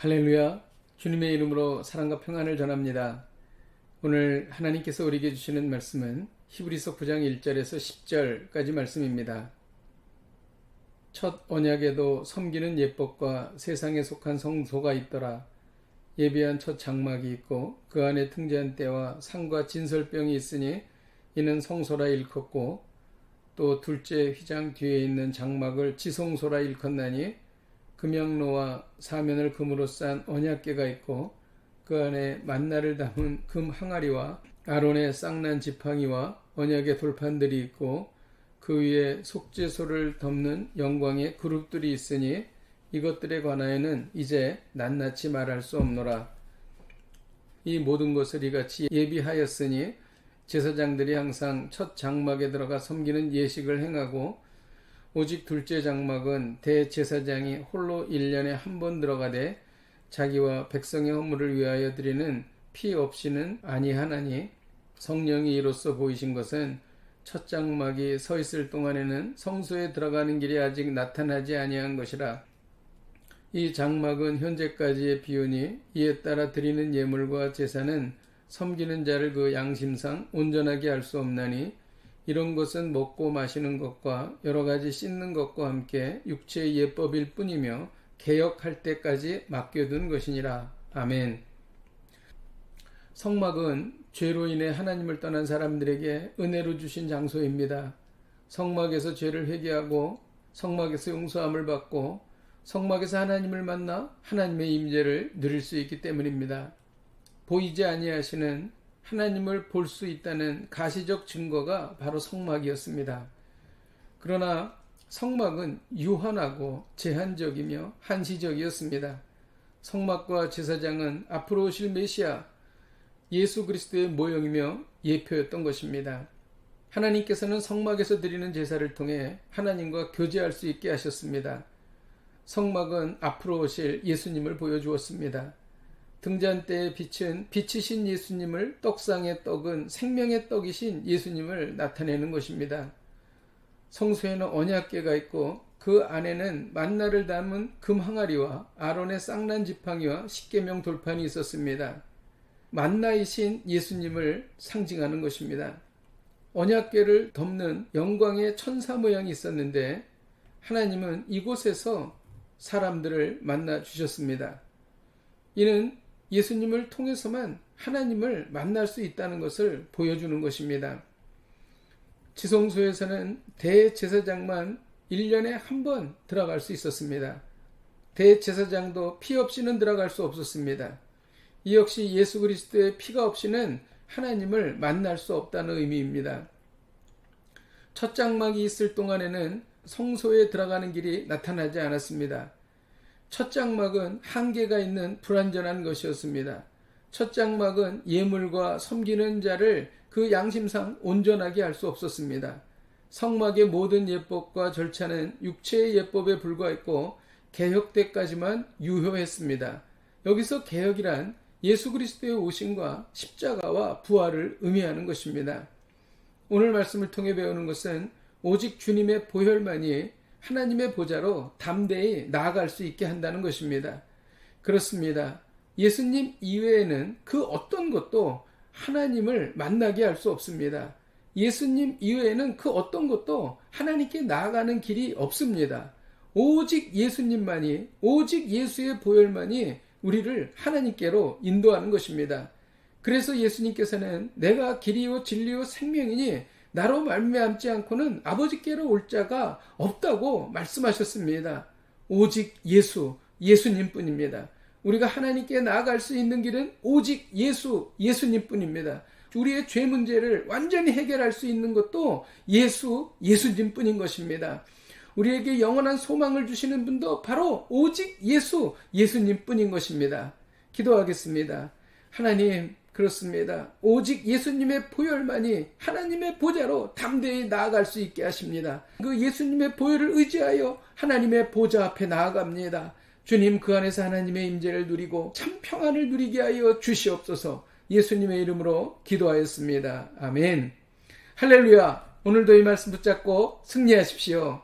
할렐루야. 주님의 이름으로 사랑과 평안을 전합니다. 오늘 하나님께서 우리에게 주시는 말씀은 히브리서 9장 1절에서 10절까지 말씀입니다. 첫 언약에도 섬기는 예법과 세상에 속한 성소가 있더라. 예비한 첫 장막이 있고 그 안에 등잔 때와 상과 진설병이 있으니 이는 성소라 일컫고, 또 둘째 휘장 뒤에 있는 장막을 지성소라 일컫나니 금양로와 사면을 금으로 싼 언약궤가 있고 그 안에 만나를 담은 금 항아리와 아론의 쌍난 지팡이와 언약의 돌판들이 있고 그 위에 속죄소를 덮는 영광의 그룹들이 있으니 이것들에 관하여는 이제 낱낱이 말할 수 없노라. 이 모든 것을 이같이 예비하였으니 제사장들이 항상 첫 장막에 들어가 섬기는 예식을 행하고, 오직 둘째 장막은 대제사장이 홀로 1년에 한 번 들어가되 자기와 백성의 허물을 위하여 드리는 피 없이는 아니하나니, 성령이 이로써 보이신 것은 첫 장막이 서 있을 동안에는 성소에 들어가는 길이 아직 나타나지 아니한 것이라. 이 장막은 현재까지의 비유니 이에 따라 드리는 예물과 제사는 섬기는 자를 그 양심상 온전하게 할 수 없나니, 이런 것은 먹고 마시는 것과 여러 가지 씻는 것과 함께 육체의 예법일 뿐이며 개역할 때까지 맡겨둔 것이니라. 아멘. 성막은 죄로 인해 하나님을 떠난 사람들에게 은혜로 주신 장소입니다. 성막에서 죄를 회개하고 성막에서 용서함을 받고 성막에서 하나님을 만나 하나님의 임재를 누릴 수 있기 때문입니다. 보이지 아니하시는 하나님을 볼 수 있다는 가시적 증거가 바로 성막이었습니다. 그러나 성막은 유한하고 제한적이며 한시적이었습니다. 성막과 제사장은 앞으로 오실 메시아 예수 그리스도의 모형이며 예표였던 것입니다. 하나님께서는 성막에서 드리는 제사를 통해 하나님과 교제할 수 있게 하셨습니다. 성막은 앞으로 오실 예수님을 보여주었습니다. 등잔대의 빛은 빛이신 예수님을, 떡상의 떡은 생명의 떡이신 예수님을 나타내는 것입니다. 성소에는 언약궤가 있고 그 안에는 만나를 담은 금 항아리와 아론의 쌍난 지팡이와 십계명 돌판이 있었습니다. 만나이신 예수님을 상징하는 것입니다. 언약궤를 덮는 영광의 천사 모양이 있었는데 하나님은 이곳에서 사람들을 만나 주셨습니다. 이는 예수님을 통해서만 하나님을 만날 수 있다는 것을 보여주는 것입니다. 지성소에서는 대제사장만 1년에 한 번 들어갈 수 있었습니다. 대제사장도 피 없이는 들어갈 수 없었습니다. 이 역시 예수 그리스도의 피가 없이는 하나님을 만날 수 없다는 의미입니다. 첫 장막이 있을 동안에는 성소에 들어가는 길이 나타나지 않았습니다. 첫 장막은 한계가 있는 불완전한 것이었습니다. 첫 장막은 예물과 섬기는 자를 그 양심상 온전하게 할 수 없었습니다. 성막의 모든 예법과 절차는 육체의 예법에 불과했고 개혁 때까지만 유효했습니다. 여기서 개혁이란 예수 그리스도의 오심과 십자가와 부활을 의미하는 것입니다. 오늘 말씀을 통해 배우는 것은 오직 주님의 보혈만이 하나님의 보좌로 담대히 나아갈 수 있게 한다는 것입니다. 그렇습니다. 예수님 이외에는 그 어떤 것도 하나님을 만나게 할 수 없습니다. 예수님 이외에는 그 어떤 것도 하나님께 나아가는 길이 없습니다. 오직 예수님만이, 오직 예수의 보혈만이 우리를 하나님께로 인도하는 것입니다. 그래서 예수님께서는 내가 길이요 진리요 생명이니 나로 말미암지 않고는 아버지께로 올 자가 없다고 말씀하셨습니다. 오직 예수님뿐입니다. 우리가 하나님께 나아갈 수 있는 길은 오직 예수님뿐입니다. 우리의 죄 문제를 완전히 해결할 수 있는 것도 예수님뿐인 것입니다. 우리에게 영원한 소망을 주시는 분도 바로 오직 예수님뿐인 것입니다. 기도하겠습니다. 하나님, 그렇습니다. 오직 예수님의 보혈만이 하나님의 보좌로 담대히 나아갈 수 있게 하십니다. 그 예수님의 보혈을 의지하여 하나님의 보좌 앞에 나아갑니다. 주님, 그 안에서 하나님의 임재를 누리고 참 평안을 누리게 하여 주시옵소서. 예수님의 이름으로 기도하였습니다. 아멘. 할렐루야. 오늘도 이 말씀 붙잡고 승리하십시오.